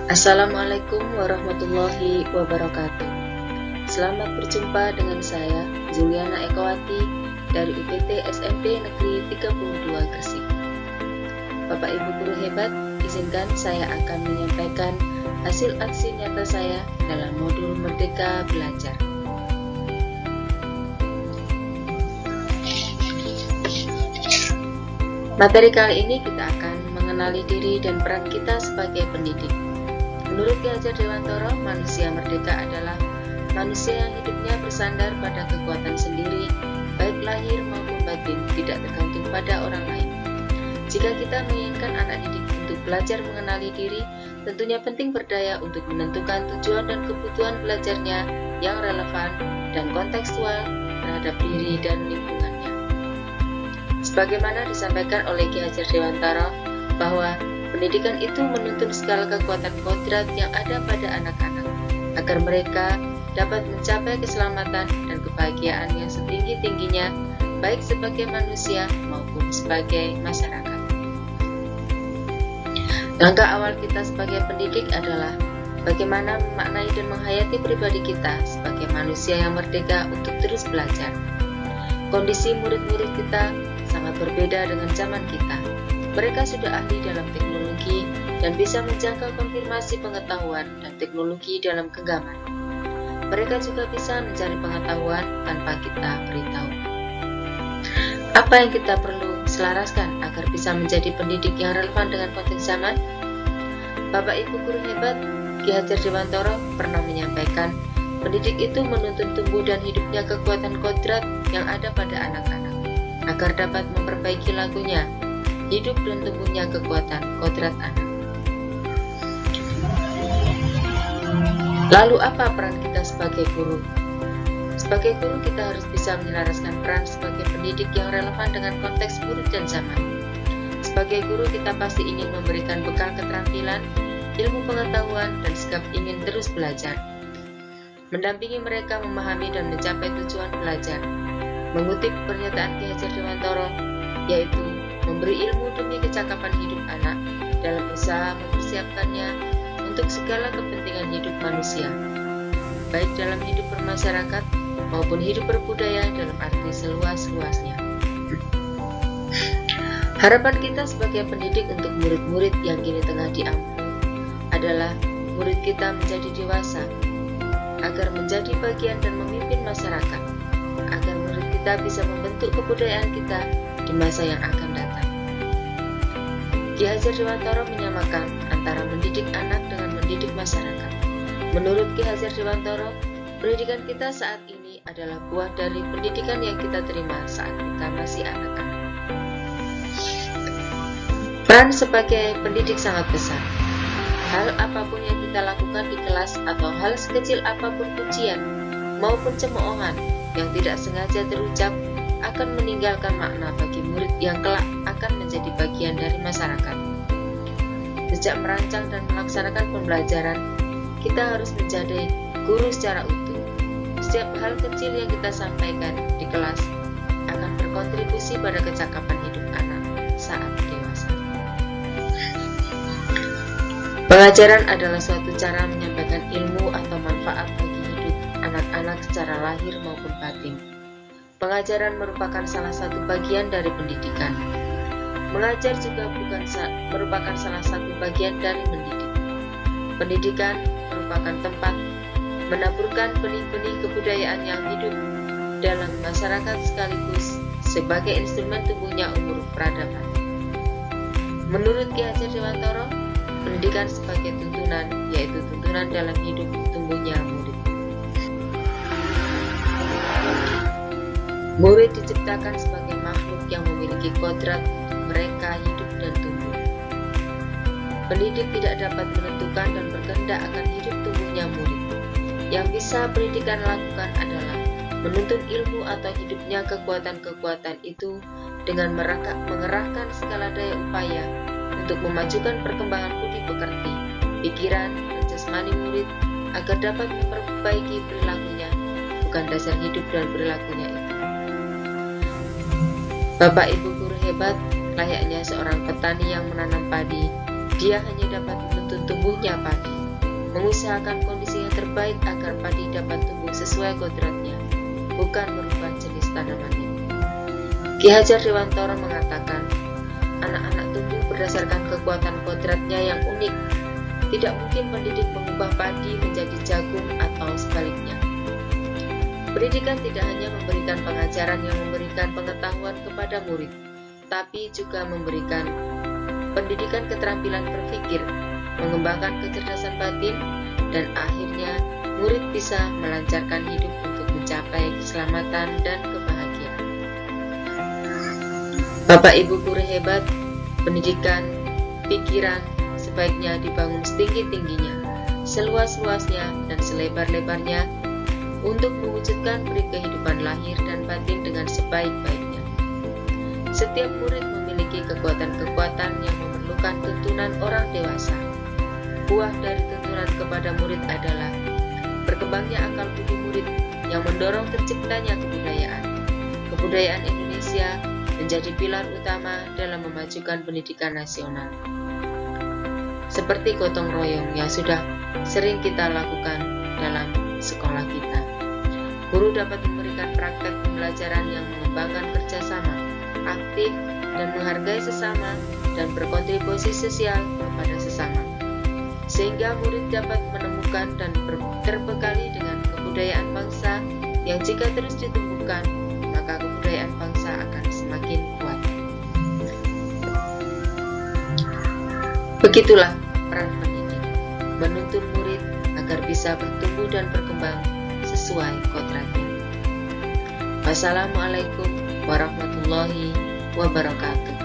Assalamualaikum warahmatullahi wabarakatuh. Selamat berjumpa dengan saya, Juliana Ekowati dari UPT SMP Negeri 32 Gresik. Bapak Ibu guru hebat, izinkan saya akan menyampaikan hasil aksi nyata saya dalam modul Merdeka Belajar. Materi kali ini kita akan mengenali diri dan peran kita sebagai pendidik. Menurut Ki Hajar Dewantoro, manusia merdeka adalah manusia yang hidupnya bersandar pada kekuatan sendiri, baik lahir maupun batin, tidak tergantung pada orang lain. Jika kita menginginkan anak didik untuk belajar mengenali diri, tentunya penting berdaya untuk menentukan tujuan dan kebutuhan belajarnya yang relevan dan kontekstual terhadap diri dan lingkungannya. Sebagaimana disampaikan oleh Ki Hajar Dewantoro, bahwa pendidikan itu menuntun segala kekuatan kodrat yang ada pada anak-anak, agar mereka dapat mencapai keselamatan dan kebahagiaan yang setinggi-tingginya, baik sebagai manusia maupun sebagai masyarakat. Langkah awal kita sebagai pendidik adalah bagaimana memaknai dan menghayati pribadi kita sebagai manusia yang merdeka untuk terus belajar. Kondisi murid-murid kita sangat berbeda dengan zaman kita. Mereka sudah ahli dalam teknologi dan bisa menjangkau konfirmasi pengetahuan dan teknologi dalam genggaman. Mereka juga bisa mencari pengetahuan tanpa kita beritahu. Apa yang kita perlu selaraskan agar bisa menjadi pendidik yang relevan dengan konteks zaman? Bapak Ibu guru hebat, Ki Hajar Dewantoro pernah menyampaikan, pendidik itu menuntun tumbuh dan hidupnya kekuatan kodrat yang ada pada anak-anak, agar dapat memperbaiki lakunya, hidup dan tumbuhnya kekuatan kodrat anak. Lalu apa peran kita sebagai guru? Sebagai guru kita harus bisa menyelaraskan peran sebagai pendidik yang relevan dengan konteks murid dan zaman. Sebagai guru kita pasti ingin memberikan bekal keterampilan, ilmu pengetahuan, dan sikap ingin terus belajar. Mendampingi mereka memahami dan mencapai tujuan belajar. Mengutip pernyataan Ki Hajar Dewantoro, yaitu memberi ilmu demi kecakapan hidup anak dalam usaha mempersiapkannya untuk segala kepentingan hidup manusia, baik dalam hidup bermasyarakat maupun hidup berbudaya dalam arti seluas-luasnya. Harapan kita sebagai pendidik untuk murid-murid yang kini tengah diampu adalah murid kita menjadi dewasa, agar menjadi bagian dan memimpin masyarakat, agar murid kita bisa membentuk kebudayaan kita di masa yang akan datang. Ki Hajar Dewantoro menyamakan antara mendidik anak dengan mendidik masyarakat. Menurut Ki Hajar Dewantoro, pendidikan kita saat ini adalah buah dari pendidikan yang kita terima saat kita masih anak-anak. Peran sebagai pendidik sangat besar. Hal apapun yang kita lakukan di kelas atau hal sekecil apapun pujian maupun cemoohan yang tidak sengaja terucap akan meninggalkan makna bagi murid yang kelak akan menjadi bagian dari masyarakat. Sejak merancang dan melaksanakan pembelajaran, kita harus menjadi guru secara utuh. Setiap hal kecil yang kita sampaikan di kelas akan berkontribusi pada kecakapan hidup anak saat dewasa. Pengajaran adalah suatu cara menyampaikan ilmu atau manfaat bagi hidup anak-anak secara lahir maupun batin. Pengajaran merupakan salah satu bagian dari pendidikan. Mengajar juga merupakan salah satu bagian dari mendidik. Pendidikan merupakan tempat menaburkan benih-benih kebudayaan yang hidup dalam masyarakat sekaligus sebagai instrumen tumbuhnya umur peradaban. Menurut Ki Hajar Dewantoro, pendidikan sebagai tuntunan, yaitu tuntunan dalam hidup tumbuhnya murid. Murid diciptakan sebagai makhluk yang memiliki kodrat mereka hidup dan tumbuh. Pendidik tidak dapat menentukan dan berkehendak akan hidup tumbuhnya murid. Yang bisa pendidikan lakukan adalah menuntun ilmu atau hidupnya kekuatan-kekuatan itu dengan mengerahkan segala daya upaya untuk memajukan perkembangan budi pekerti, pikiran, dan jasmani murid agar dapat memperbaiki perilakunya, bukan dasar hidup dan perilakunya itu. Bapak Ibu guru hebat, layaknya seorang petani yang menanam padi, Dia hanya dapat menuntun tumbuhnya padi, mengusahakan kondisi yang terbaik agar padi dapat tumbuh sesuai kodratnya, bukan merubah jenis tanamannya. Ki Hajar Dewantara mengatakan, anak-anak tumbuh berdasarkan kekuatan kodratnya yang unik. Tidak mungkin pendidik mengubah padi menjadi jagung atau sebaliknya. Pendidikan tidak hanya memberikan pengajaran yang memberikan pengetahuan kepada murid, tapi juga memberikan pendidikan keterampilan berpikir, mengembangkan kecerdasan batin, dan akhirnya murid bisa melancarkan hidup untuk mencapai keselamatan dan kebahagiaan. Bapak Ibu guru hebat, pendidikan, pikiran sebaiknya dibangun setinggi-tingginya, seluas-luasnya, dan selebar-lebarnya untuk mewujudkan peri kehidupan lahir dan batin dengan sebaik-baiknya. Setiap murid memiliki kekuatan-kekuatan yang memerlukan tuntunan orang dewasa. Buah dari tuntunan kepada murid adalah berkembangnya akal budi murid yang mendorong terciptanya kebudayaan. Kebudayaan Indonesia menjadi pilar utama dalam memajukan pendidikan nasional. Seperti gotong royong yang sudah sering kita lakukan dalam sekolah kita. Guru dapat memberikan praktek pembelajaran yang mengembangkan kerjasama, aktif dan menghargai sesama, dan berkontribusi sosial kepada sesama, sehingga murid dapat menemukan dan terbekali dengan kebudayaan bangsa yang jika terus ditumbuhkan, maka kebudayaan bangsa akan semakin kuat. Begitulah peran pendidik, menuntun murid agar bisa bertumbuh dan berkembang sesuai kodratnya. Wassalamualaikum warahmatullahi wabarakatuh.